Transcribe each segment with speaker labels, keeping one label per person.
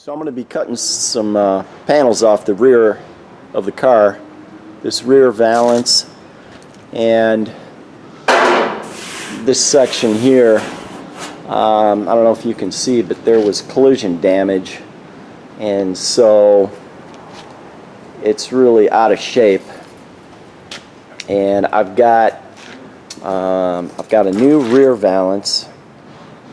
Speaker 1: So I'm going to be cutting some panels off the rear of the car, this rear valance, and this section here. I don't know if you can see, but there was collision damage, and so it's really out of shape. And I've got a new rear valance,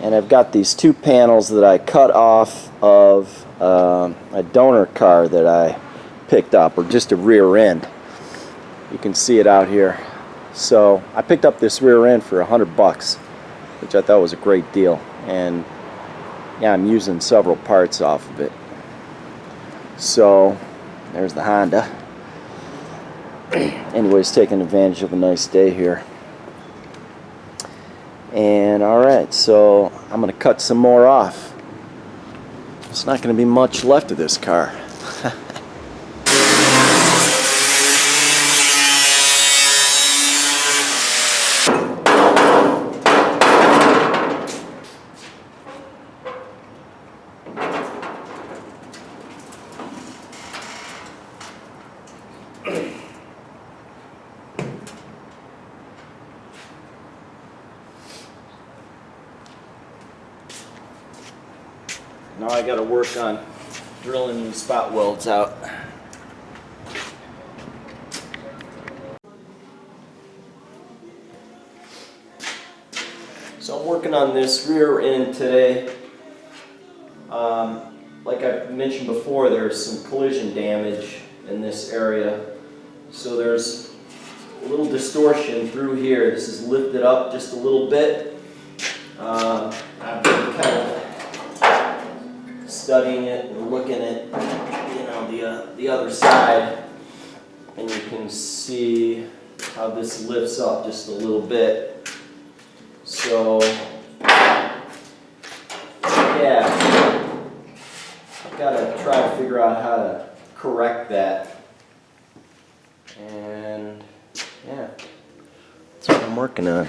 Speaker 1: and I've got these two panels that I cut off of a donor car that I picked up, or just a rear end. You can see it out here. So I picked up this rear end for $100, which I thought was a great deal, and yeah, I'm using several parts off of it. So there's the Honda. Anyways, taking advantage of a nice day here. And alright, so I'm going to cut some more off. There's not going to be much left of this car. Now I got to work on drilling these spot welds out. So I'm working on this rear end today. Like I mentioned before, there's some collision damage in this area. So there's a little distortion through here. This is lifted up just a little bit. I've been kind of studying it and looking at, the other side, and you can see how this lifts up just a little bit. So yeah, I've got to try to figure out how to correct that, and yeah, that's what I'm working on.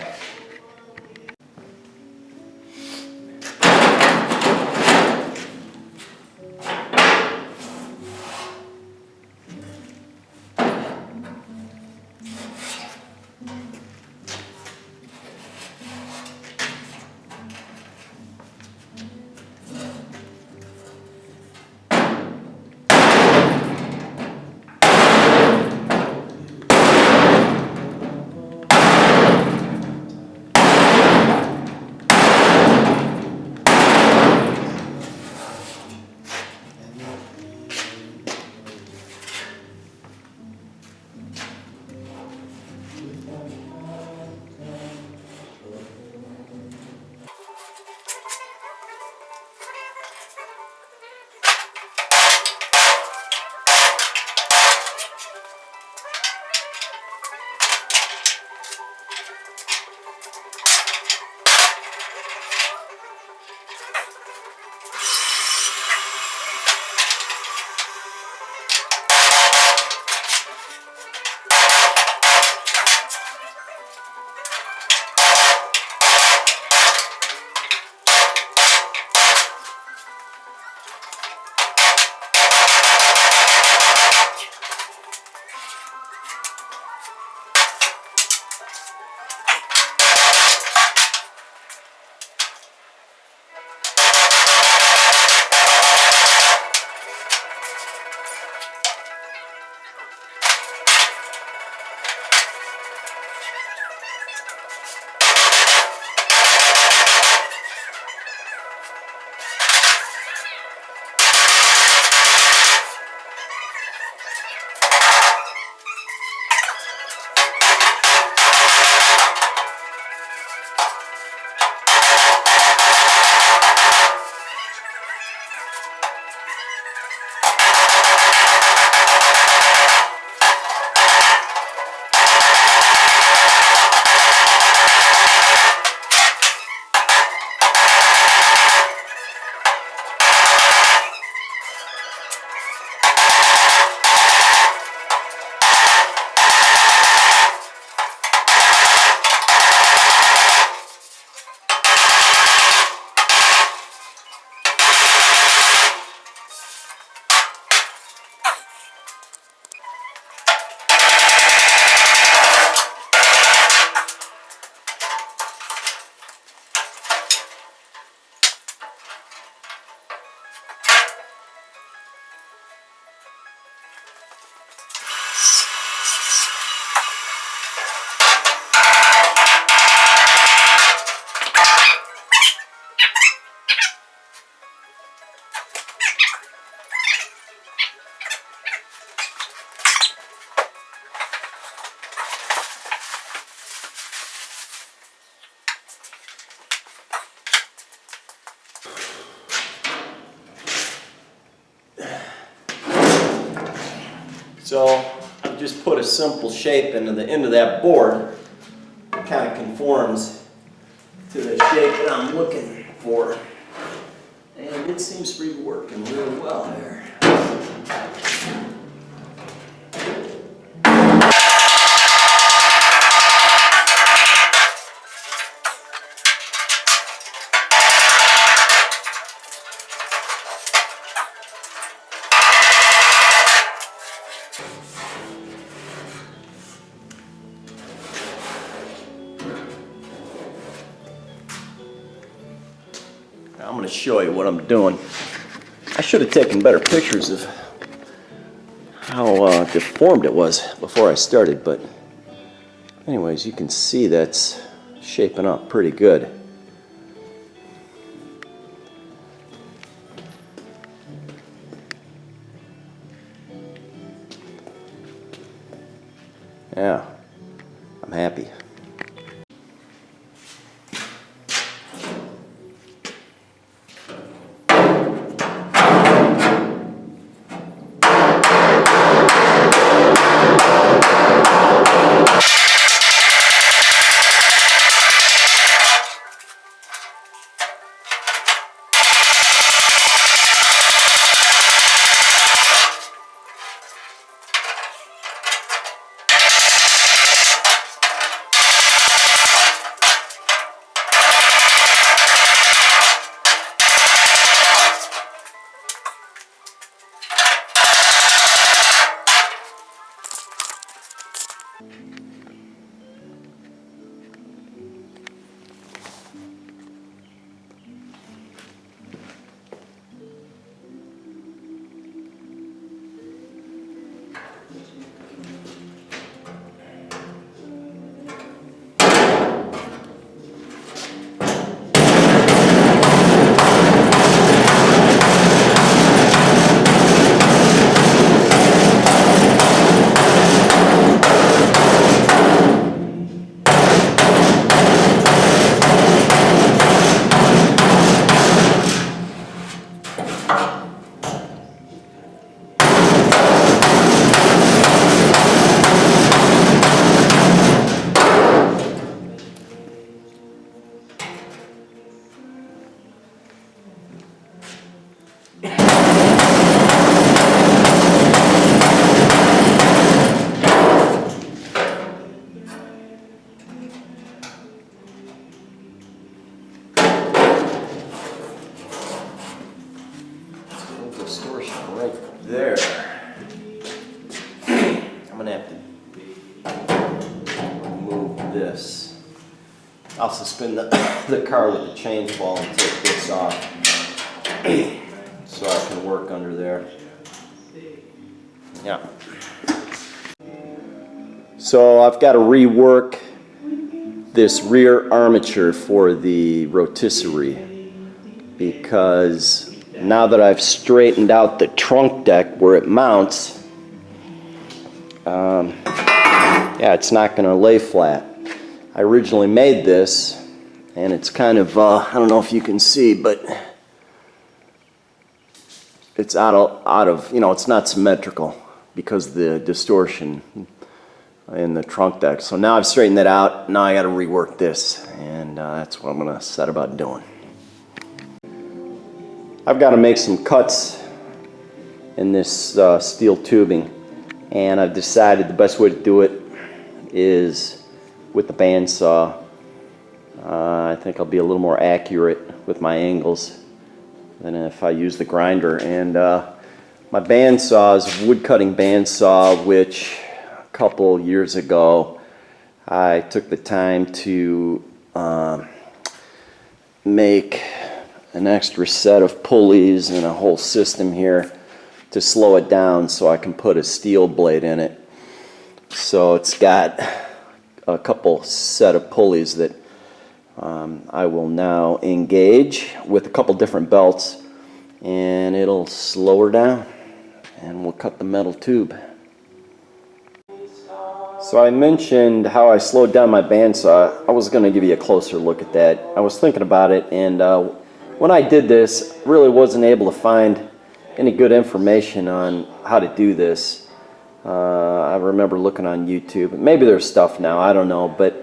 Speaker 1: So I've just put a simple shape into the end of that board. It kind of conforms to the shape that I'm looking for. And it seems to be working really well there. I'm going to show you what I'm doing. I should have taken better pictures of how deformed it was before I started, but anyways, you can see that's shaping up pretty good. Yeah, I'm happy. Distortion right there. I'm gonna have to remove this. I'll suspend the car with the change ball and take this off so I can work under there. Yeah. So I've got to rework this rear armature for the rotisserie because now that I've straightened out the trunk deck where it mounts, yeah, it's not going to lay flat. I originally made this, and it's kind of, I don't know if you can see, but it's out of, you know, it's not symmetrical because of the distortion in the trunk deck. So now I've straightened that out. Now I got to rework this, and that's what I'm going to set about doing. I've got to make some cuts in this steel tubing, and I've decided the best way to do it is with the bandsaw. I think I'll be a little more accurate with my angles than if I use the grinder. And my bandsaw is a woodcutting bandsaw, which a couple years ago I took the time to make an extra set of pulleys and a whole system here to slow it down so I can put a steel blade in it. So it's got a couple set of pulleys that I will now engage with a couple different belts, and it'll slow her down and we'll cut the metal tube. So I mentioned how I slowed down my bandsaw. I was going to give you a closer look at that. I was thinking about it, and when I did this, I really wasn't able to find any good information on how to do this. I remember looking on YouTube. Maybe there's stuff now, I don't know, but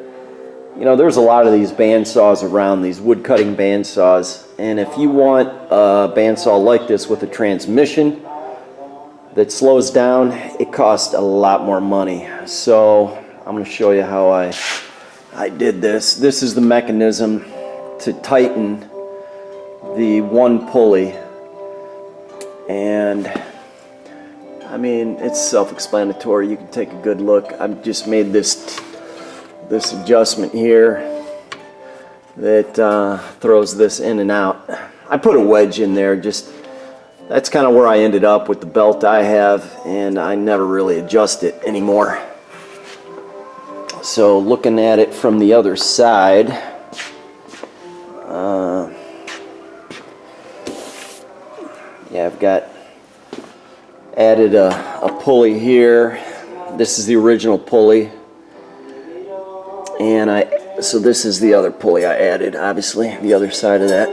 Speaker 1: you know, there's a lot of these bandsaws around, these wood cutting bandsaws, and if you want a bandsaw like this with a transmission that slows down, it costs a lot more money. So I'm going to show you how I did this. This is the mechanism to tighten the one pulley, and I mean, it's self-explanatory. You can take a good look. I've just made this adjustment here that throws this in and out. I put a wedge in there, just that's kind of where I ended up with the belt I have, and I never really adjust it anymore. So looking at it from the other side, yeah, I've got added a pulley here. This is the original pulley, and so this is the other pulley I added, obviously, the other side of that.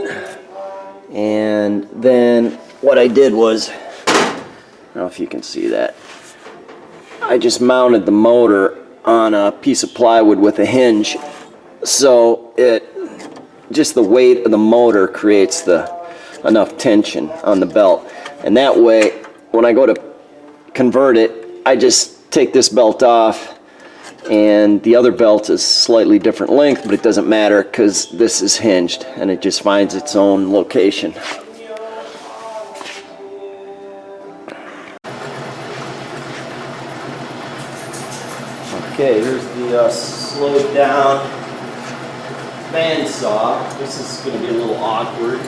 Speaker 1: And then what I did was, I don't know if you can see that, I just mounted the motor on a piece of plywood with a hinge, so just the weight of the motor creates enough tension on the belt, and that way when I go to convert it, I just take this belt off, and the other belt is slightly different length, but it doesn't matter because this is hinged and it just finds its own location. Okay, here's the slowed down bandsaw. This is going to be a little awkward.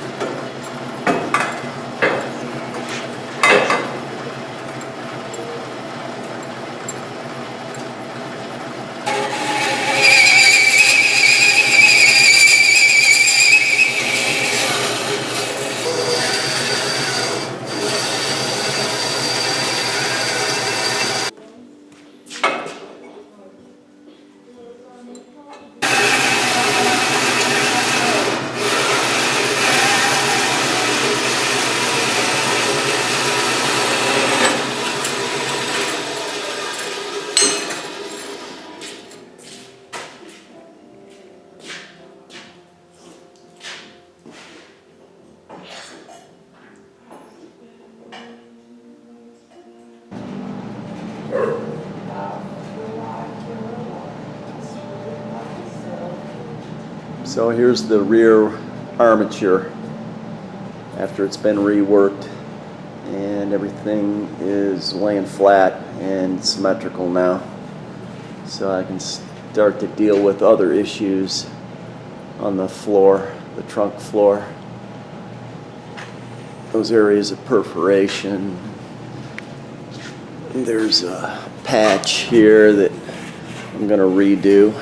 Speaker 1: So here's the rear armature after it's been reworked, and everything is laying flat and symmetrical now, so I can start to deal with other issues on the floor, the trunk floor, those areas of perforation. There's a patch here that I'm going to redo,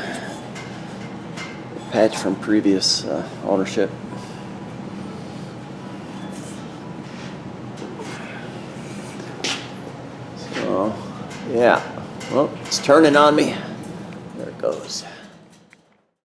Speaker 1: a patch from previous ownership. So yeah, well, it's turning on me. There it goes.